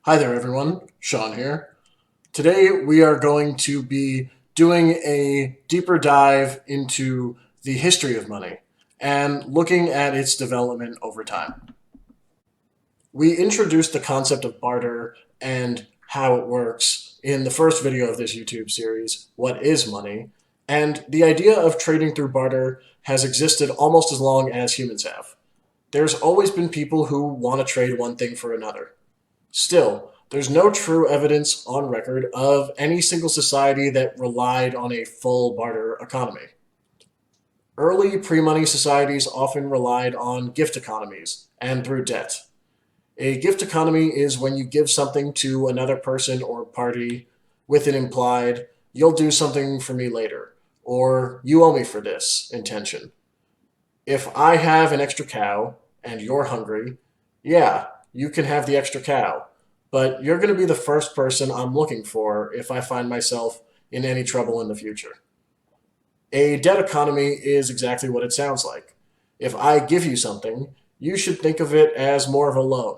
Hi there, everyone. Sean here. Today, we are going to be doing a deeper dive into the history of money and looking at its development over time. We introduced the concept of barter and how it works in the first video of this YouTube series, What is Money? And the idea of trading through barter has existed almost as long as humans have. There's always been people who want to trade one thing for another. Still, there's no true evidence on record of any single society that relied on a full barter economy. Early pre money societies often relied on gift economies and through debt. A gift economy is when you give something to another person or party with an implied, you'll do something for me later, or you owe me for this intention. If I have an extra cow and you're hungry, yeah, you can have the extra cow, but you're going to be the first person I'm looking for if I find myself in any trouble in the future. A debt economy is exactly what it sounds like. If I give you something, you should think of it as more of a loan.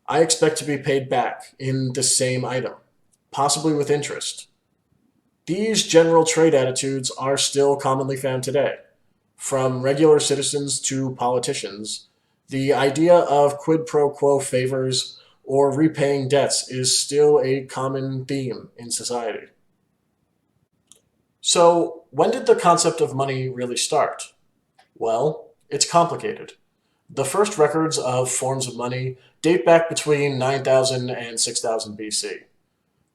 I expect to be paid back in the same item, possibly with interest. These general trade attitudes are still commonly found today. From regular citizens to politicians, the idea of quid pro quo favors or repaying debts is still a common theme in society. So, when did the concept of money really start? Well, it's complicated. The first records of forms of money date back between 9000 and 6000 BC.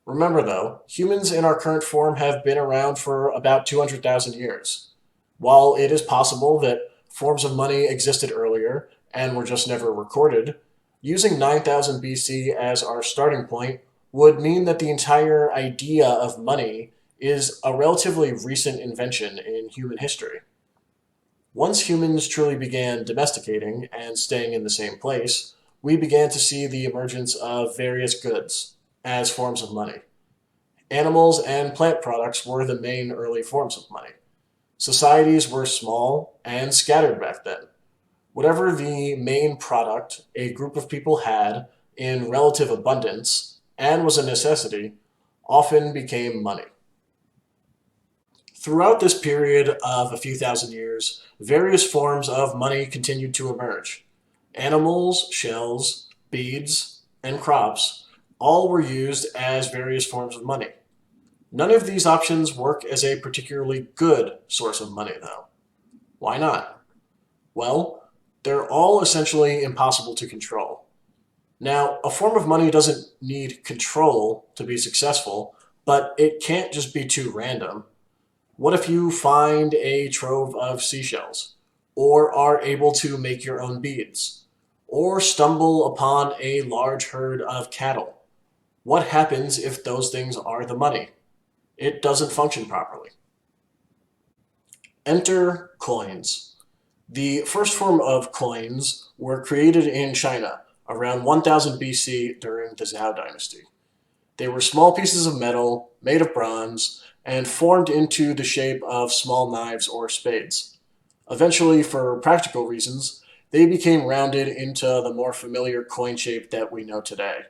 Remember, though, humans in our current form have been around for about 200,000 years. While it is possible that forms of money existed earlier and were just never recorded, using 9000 BC as our starting point would mean that the entire idea of money is a relatively recent invention in human history. Once humans truly began domesticating and staying in the same place, we began to see the emergence of various goods as forms of money. Animals and plant products were the main early forms of money. Societies were small and scattered back then. Whatever the main product a group of people had in relative abundance and was a necessity often became money. Throughout this period of a few thousand years, various forms of money continued to emerge. Animals, shells, beads, and crops all were used as various forms of money. None of these options work as a particularly good source of money, though. Why not? Well, they're all essentially impossible to control. Now, a form of money doesn't need control to be successful, but it can't just be too random. What if you find a trove of seashells, or are able to make your own beads, or stumble upon a large herd of cattle? What happens if those things are the money? It doesn't function properly. Enter coins. The first form of coins were created in China around 1000 BC during the Zhou dynasty. They were small pieces of metal made of bronze and formed into the shape of small knives or spades. Eventually, for practical reasons, they became rounded into the more familiar coin shape that we know today.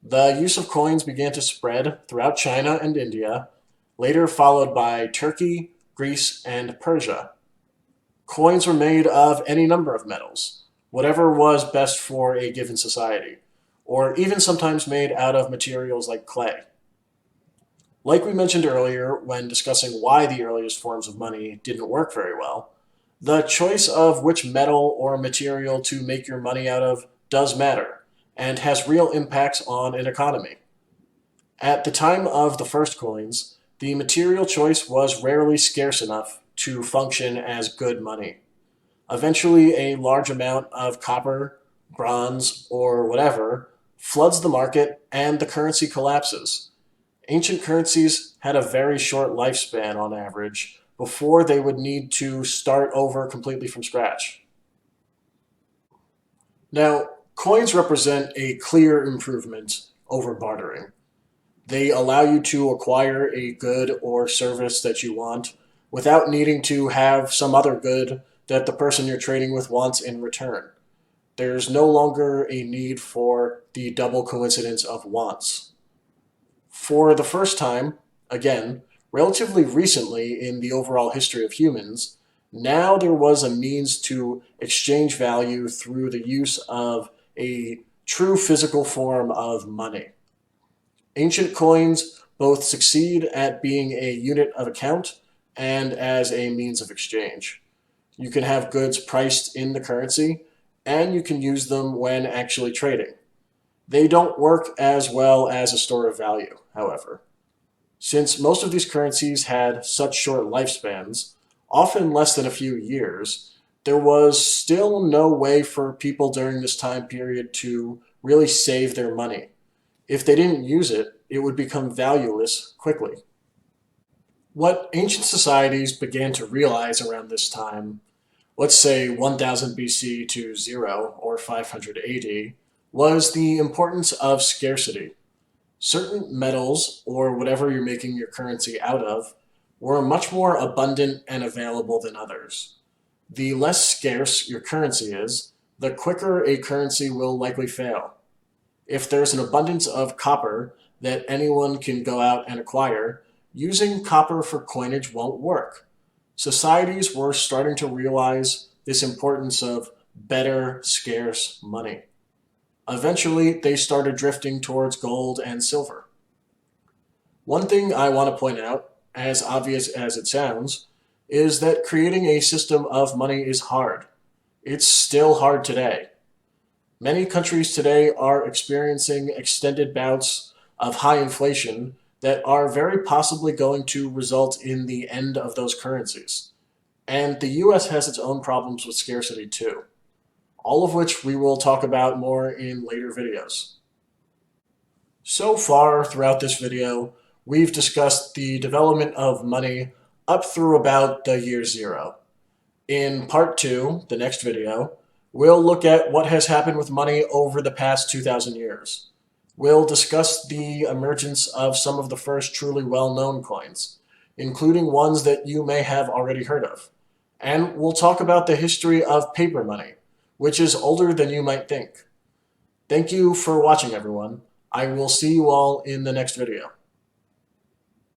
The use of coins began to spread throughout China and India, later followed by Turkey, Greece, and Persia. Coins were made of any number of metals, whatever was best for a given society, or even sometimes made out of materials like clay. Like we mentioned earlier when discussing why the earliest forms of money didn't work very well, the choice of which metal or material to make your money out of does matter and has real impacts on an economy. At the time of the first coins, the material choice was rarely scarce enough to function as good money. Eventually, a large amount of copper, bronze, or whatever floods the market and the currency collapses. Ancient currencies had a very short lifespan on average before they would need to start over completely from scratch. Now, coins represent a clear improvement over bartering. They allow you to acquire a good or service that you want without needing to have some other good that the person you're trading with wants in return. There's no longer a need for the double coincidence of wants. For the first time, again, relatively recently in the overall history of humans, now there was a means to exchange value through the use of a true physical form of money. Ancient coins both succeed at being a unit of account and as a means of exchange. You can have goods priced in the currency, and you can use them when actually trading. They don't work as well as a store of value, however. Since most of these currencies had such short lifespans, often less than a few years, there was still no way for people during this time period to really save their money. If they didn't use it, it would become valueless quickly. What ancient societies began to realize around this time, let's say 1000 BC to 0 or 500 AD, was the importance of scarcity. Certain metals, or whatever you're making your currency out of, were much more abundant and available than others. The less scarce your currency is, the quicker a currency will likely fail. If there's an abundance of copper that anyone can go out and acquire, using copper for coinage won't work. Societies were starting to realize this importance of better, scarce money. Eventually, they started drifting towards gold and silver. One thing I want to point out, as obvious as it sounds, is that creating a system of money is hard. It's still hard today. Many countries today are experiencing extended bouts of high inflation that are very possibly going to result in the end of those currencies. And the US has its own problems with scarcity too, all of which we will talk about more in later videos. So far throughout this video, we've discussed the development of money up through about the year 0. In part 2, the next video, we'll look at what has happened with money over the past 2,000 years. We'll discuss the emergence of some of the first truly well-known coins, including ones that you may have already heard of. And we'll talk about the history of paper money, which is older than you might think. Thank you for watching, everyone. I will see you all in the next video.